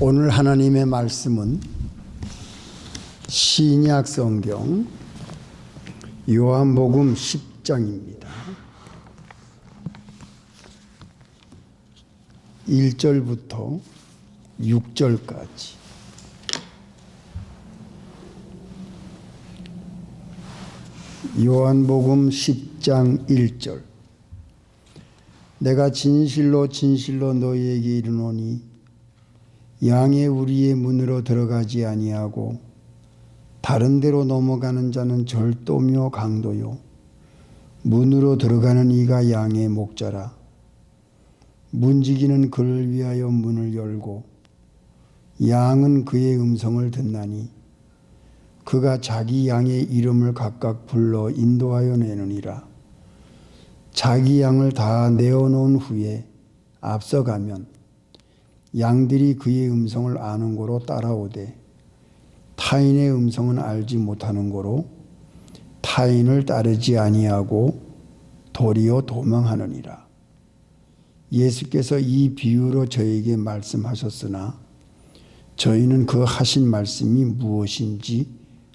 오늘 하나님의 말씀은 신약 성경 요한복음 10장입니다. 1절부터 6절까지. 요한복음 10장 1절. 내가 진실로 진실로 너희에게 이르노니 양의 우리의 문으로 들어가지 아니하고 다른 데로 넘어가는 자는 절도며 강도요 문으로 들어가는 이가 양의 목자라. 문지기는 그를 위하여 문을 열고 양은 그의 음성을 듣나니 그가 자기 양의 이름을 각각 불러 인도하여 내느니라. 자기 양을 다 내어놓은 후에 앞서가면 양들이 그의 음성을 아는 고로 따라오되 타인의 음성은 알지 못하는 고로 타인을 따르지 아니하고 도리어 도망하느니라. 예수께서 이 비유로 저에게 말씀하셨으나 저희는 그 하신 말씀이 무엇인지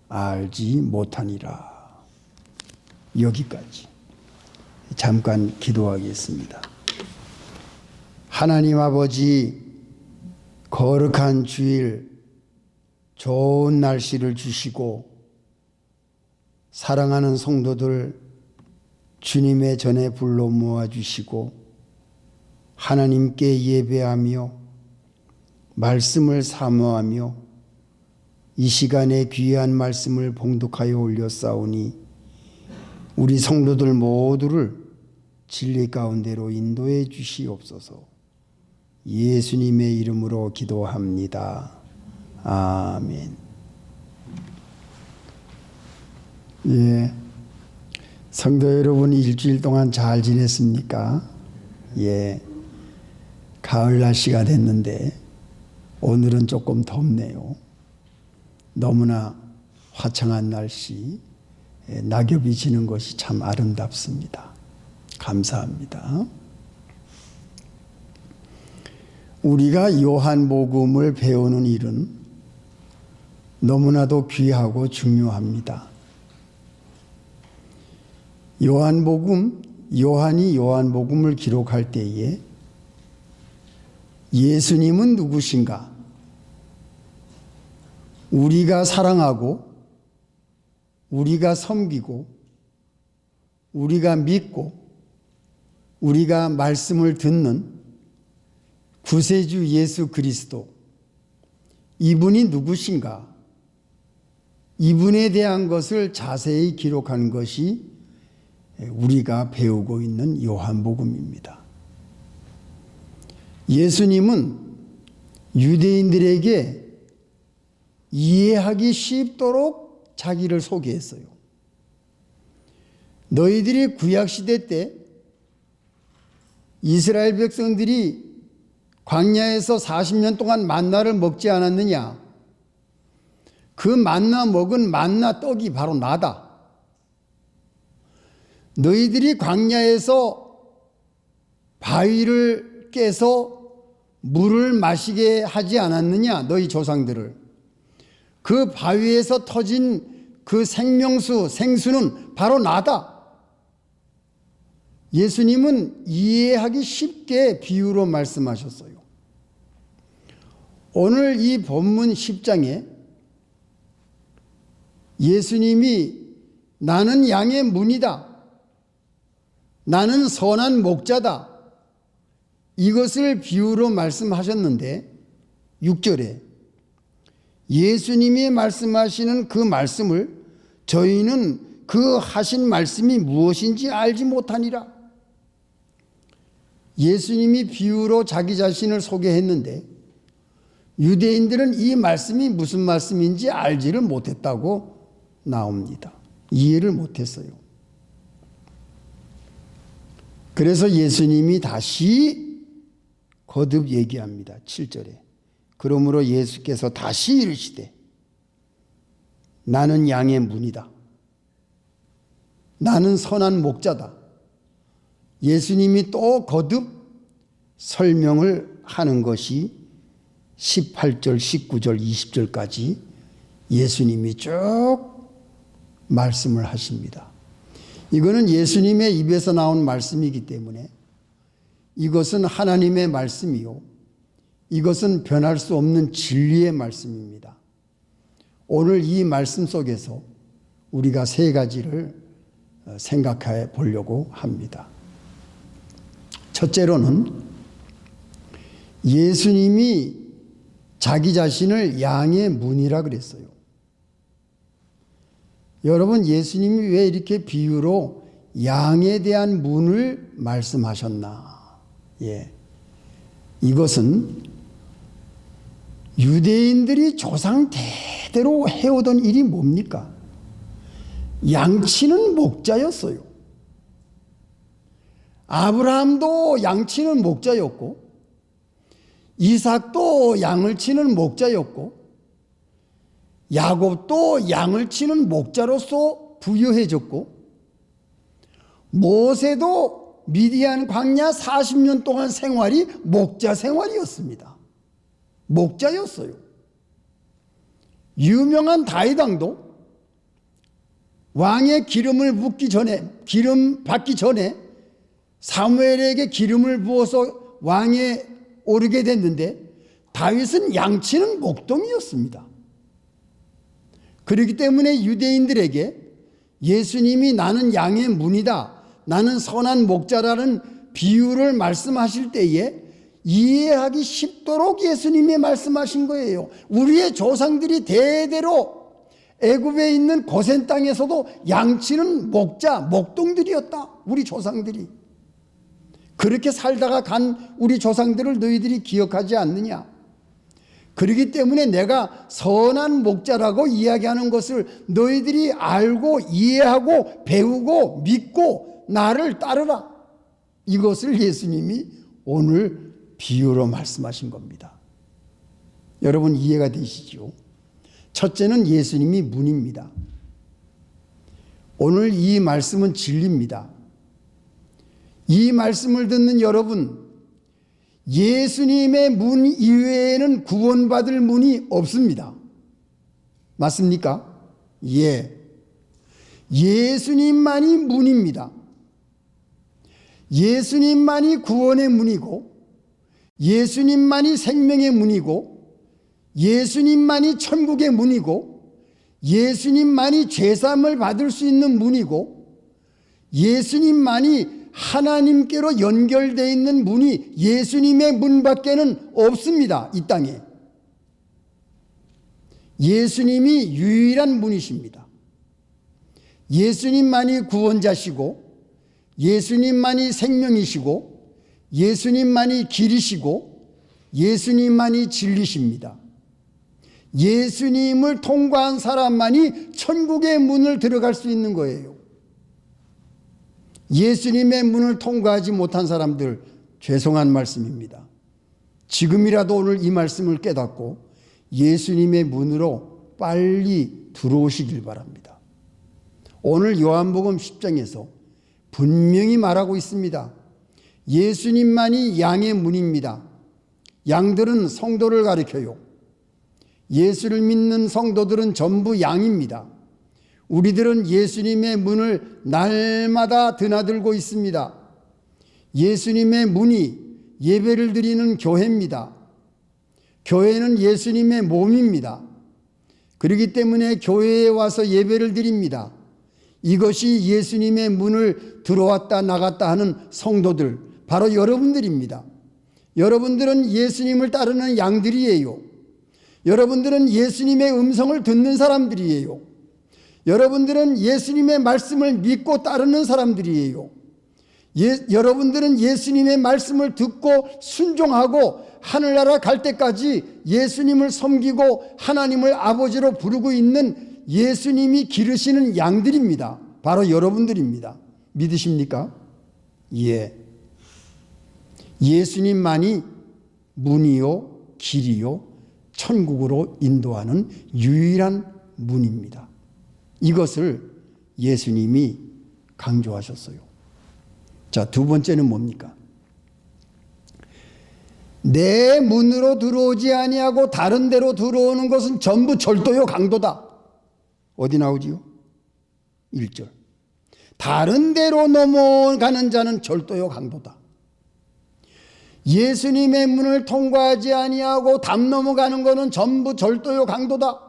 알지 못하니라. 여기까지. 잠깐 기도하겠습니다. 하나님 아버지, 거룩한 주일 좋은 날씨를 주시고 사랑하는 성도들 주님의 전에 불러 모아주시고 하나님께 예배하며 말씀을 사모하며 이 시간에 귀한 말씀을 봉독하여 올렸사오니 우리 성도들 모두를 진리 가운데로 인도해 주시옵소서. 예수님의 이름으로 기도합니다. 아멘. 예, 성도 여러분, 일주일 동안 잘 지냈습니까? 예, 가을 날씨가 됐는데 오늘은 조금 덥네요. 너무나 화창한 날씨, 낙엽이 지는 것이 참 아름답습니다. 감사합니다. 우리가 요한복음을 배우는 일은 너무나도 귀하고 중요합니다. 요한이 요한복음을 기록할 때에 예수님은 누구신가? 우리가 사랑하고 우리가 섬기고 우리가 믿고 우리가 말씀을 듣는 구세주 예수 그리스도, 이분이 누구신가? 이분에 대한 것을 자세히 기록한 것이 우리가 배우고 있는 요한복음입니다. 예수님은 유대인들에게 이해하기 쉽도록 자기를 소개했어요. 너희들이 구약시대 때 이스라엘 백성들이 광야에서 40년 동안 만나를 먹지 않았느냐? 그 만나 먹은 만나 떡이 바로 나다. 너희들이 광야에서 바위를 깨서 물을 마시게 하지 않았느냐? 너희 조상들을. 그 바위에서 터진 그 생명수, 생수는 바로 나다. 예수님은 이해하기 쉽게 비유로 말씀하셨어요. 오늘 이 본문 10장에 예수님이 나는 양의 문이다, 나는 선한 목자다, 이것을 비유로 말씀하셨는데 6절에 예수님이 말씀하시는 그 말씀을 저희는 그 하신 말씀이 무엇인지 알지 못하니라. 예수님이 비유로 자기 자신을 소개했는데 유대인들은 이 말씀이 무슨 말씀인지 알지를 못했다고 나옵니다. 이해를 못했어요. 그래서 예수님이 다시 거듭 얘기합니다. 7절에. 그러므로 예수께서 다시 이르시되 나는 양의 문이다. 나는 선한 목자다. 예수님이 또 거듭 설명을 하는 것이 18절, 19절, 20절까지 예수님이 쭉 말씀을 하십니다. 이거는 예수님의 입에서 나온 말씀이기 때문에 이것은 하나님의 말씀이요, 이것은 변할 수 없는 진리의 말씀입니다. 오늘 이 말씀 속에서 우리가 세 가지를 생각해 보려고 합니다. 첫째로는 예수님이 자기 자신을 양의 문이라 그랬어요. 여러분, 예수님이 왜 이렇게 비유로 양에 대한 문을 말씀하셨나? 이것은 유대인들이 조상 대대로 해오던 일이 뭡니까? 양치는 목자였어요. 아브라함도 양치는 목자였고, 이삭도 양을 치는 목자였고, 야곱도 양을 치는 목자로서 부여해졌고, 모세도 미디안 광야 40년 동안 생활이 목자 생활이었습니다. 목자였어요. 유명한 다윗 왕도 왕의 기름 받기 전에 사무엘에게 기름을 부어서 왕에 오르게 됐는데, 다윗은 양치는 목동이었습니다. 그렇기 때문에 유대인들에게 예수님이 나는 양의 문이다, 나는 선한 목자라는 비유를 말씀하실 때에 이해하기 쉽도록 예수님이 말씀하신 거예요. 우리의 조상들이 대대로 애굽에 있는 고센 땅에서도 양치는 목자, 목동들이었다. 우리 조상들이. 그렇게 살다가 간 우리 조상들을 너희들이 기억하지 않느냐? 그렇기 때문에 내가 선한 목자라고 이야기하는 것을 너희들이 알고 이해하고 배우고 믿고 나를 따르라. 이것을 예수님이 오늘 비유로 말씀하신 겁니다. 여러분, 이해가 되시죠? 첫째는 예수님이 문입니다. 오늘 이 말씀은 진리입니다. 이 말씀을 듣는 여러분, 예수님의 문 이외에는 구원받을 문이 없습니다. 맞습니까? 예수님만이 문입니다. 예수님만이 구원의 문이고, 예수님만이 생명의 문이고, 예수님만이 천국의 문이고, 예수님만이 죄사함을 받을 수 있는 문이고, 예수님만이 하나님께로 연결되어 있는 문이 예수님의 문밖에는 없습니다. 이 땅에. 예수님이 유일한 문이십니다. 예수님만이 구원자시고, 예수님만이 생명이시고, 예수님만이 길이시고, 예수님만이 진리십니다. 예수님을 통과한 사람만이 천국의 문을 들어갈 수 있는 거예요. 예수님의 문을 통과하지 못한 사람들, 죄송한 말씀입니다. 지금이라도 오늘 이 말씀을 깨닫고 예수님의 문으로 빨리 들어오시길 바랍니다. 오늘 요한복음 10장에서 분명히 말하고 있습니다. 예수님만이 양의 문입니다. 양들은 성도를 가리켜요. 예수를 믿는 성도들은 전부 양입니다. 우리들은 예수님의 문을 날마다 드나들고 있습니다. 예수님의 문이 예배를 드리는 교회입니다. 교회는 예수님의 몸입니다. 그렇기 때문에 교회에 와서 예배를 드립니다. 이것이 예수님의 문을 들어왔다 나갔다 하는 성도들, 바로 여러분들입니다. 여러분들은 예수님을 따르는 양들이에요. 여러분들은 예수님의 음성을 듣는 사람들이에요. 여러분들은 예수님의 말씀을 믿고 따르는 사람들이에요. 여러분들은 예수님의 말씀을 듣고 순종하고 하늘나라 갈 때까지 예수님을 섬기고 하나님을 아버지로 부르고 있는 예수님이 기르시는 양들입니다. 바로 여러분들입니다. 믿으십니까? 예수님만이 문이요, 길이요, 천국으로 인도하는 유일한 문입니다. 이것을 예수님이 강조하셨어요. 자, 두 번째는 뭡니까? 내 문으로 들어오지 아니하고 다른 데로 들어오는 것은 전부 절도요 강도다. 어디 나오지요? 1절. 다른 데로 넘어가는 자는 절도요 강도다. 예수님의 문을 통과하지 아니하고 담 넘어가는 것은 전부 절도요 강도다.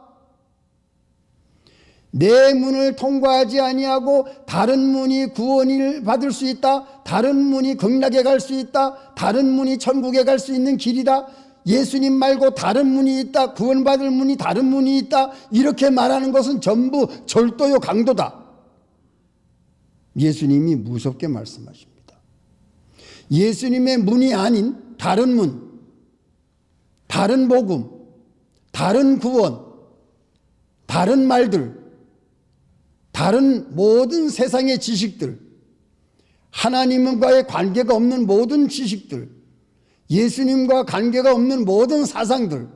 내 문을 통과하지 아니하고 다른 문이 구원을 받을 수 있다. 다른 문이 극락에 갈 수 있다. 다른 문이 천국에 갈 수 있는 길이다. 예수님 말고 다른 문이 있다. 구원받을 문이 다른 문이 있다. 이렇게 말하는 것은 전부 절도요 강도다. 예수님이 무섭게 말씀하십니다. 예수님의 문이 아닌 다른 문, 다른 복음, 다른 구원, 다른 말들, 다른 모든 세상의 지식들, 하나님과의 관계가 없는 모든 지식들, 예수님과 관계가 없는 모든 사상들,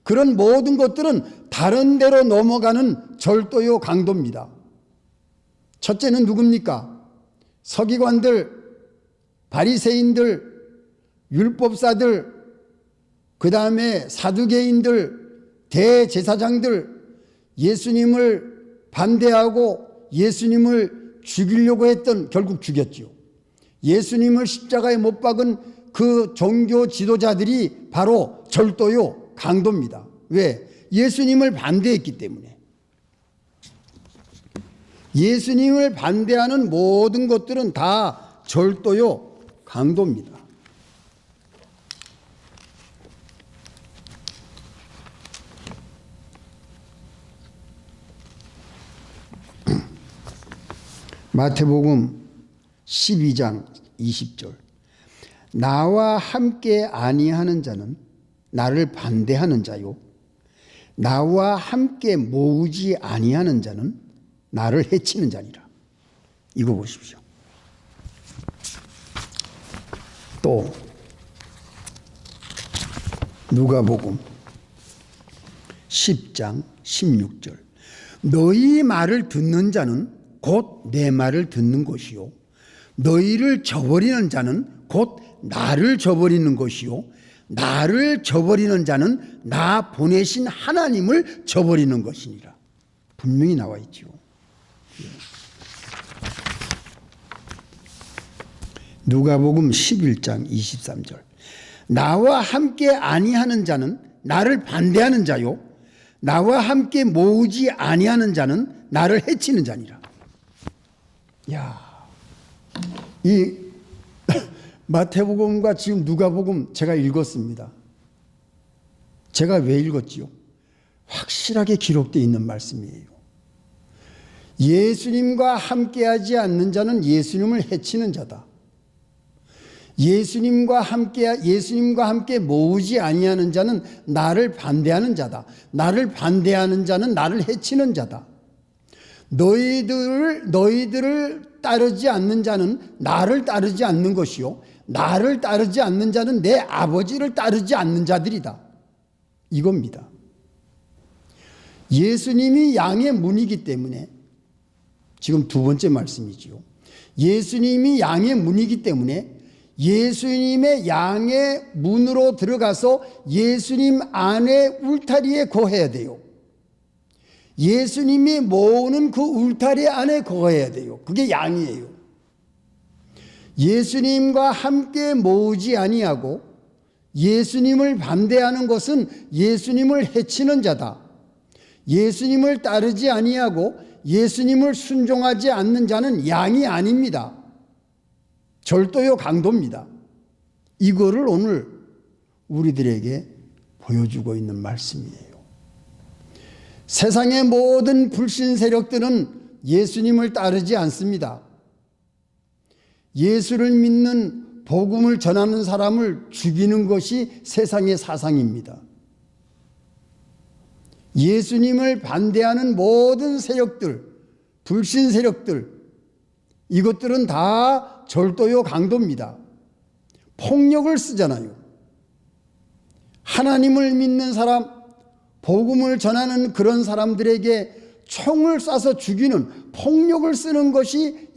그런 모든 것들은 다른 데로 넘어가는 절도요 강도입니다. 첫째는 누굽니까? 서기관들, 바리새인들, 율법사들, 그 다음에 사두개인들, 대제사장들, 예수님을 반대하고 예수님을 죽이려고 했던, 결국 죽였죠. 예수님을 십자가에 못 박은 그 종교 지도자들이 바로 절도요 강도입니다. 왜? 예수님을 반대했기 때문에. 예수님을 반대하는 모든 것들은 다 절도요 강도입니다. 마태복음 12장 20절. 나와 함께 아니하는 자는 나를 반대하는 자요, 나와 함께 모으지 아니하는 자는 나를 해치는 자니라. 이거 보십시오. 또 누가복음 10장 16절. 너희 말을 듣는 자는 곧 내 말을 듣는 것이요, 너희를 저버리는 자는 곧 나를 저버리는 것이요, 나를 저버리는 자는 나 보내신 하나님을 저버리는 것이니라. 분명히 나와 있죠. 누가복음 11장 23절. 나와 함께 아니하는 자는 나를 반대하는 자요, 나와 함께 모으지 아니하는 자는 나를 해치는 자니라. 야, 이 마태복음과 지금 누가복음 제가 읽었습니다. 제가 왜 읽었지요? 확실하게 기록되어 있는 말씀이에요. 예수님과 함께하지 않는 자는 예수님을 해치는 자다. 예수님과 함께 모으지 아니하는 자는 나를 반대하는 자다. 나를 반대하는 자는 나를 해치는 자다. 너희들을 따르지 않는 자는 나를 따르지 않는 것이요, 나를 따르지 않는 자는 내 아버지를 따르지 않는 자들이다. 이겁니다. 예수님이 양의 문이기 때문에, 지금 두 번째 말씀이지요. 예수님이 양의 문이기 때문에 예수님의 양의 문으로 들어가서 예수님 안에 울타리에 거해야 돼요. 예수님이 모으는 그 울타리 안에 거해야 돼요. 그게 양이에요. 예수님과 함께 모으지 아니하고 예수님을 반대하는 것은 예수님을 해치는 자다. 예수님을 따르지 아니하고 예수님을 순종하지 않는 자는 양이 아닙니다. 절도요 강도입니다. 이거를 오늘 우리들에게 보여주고 있는 말씀이에요. 세상의 모든 불신 세력들은 예수님을 따르지 않습니다. 예수를 믿는 복음을 전하는 사람을 죽이는 것이 세상의 사상입니다. 예수님을 반대하는 모든 세력들, 불신 세력들, 이것들은 다 절도요 강도입니다. 폭력을 쓰잖아요. 하나님을 믿는 사람, 복음을 전하는 그런 사람들에게 총을 쏴서 죽이는 폭력을 쓰는 것이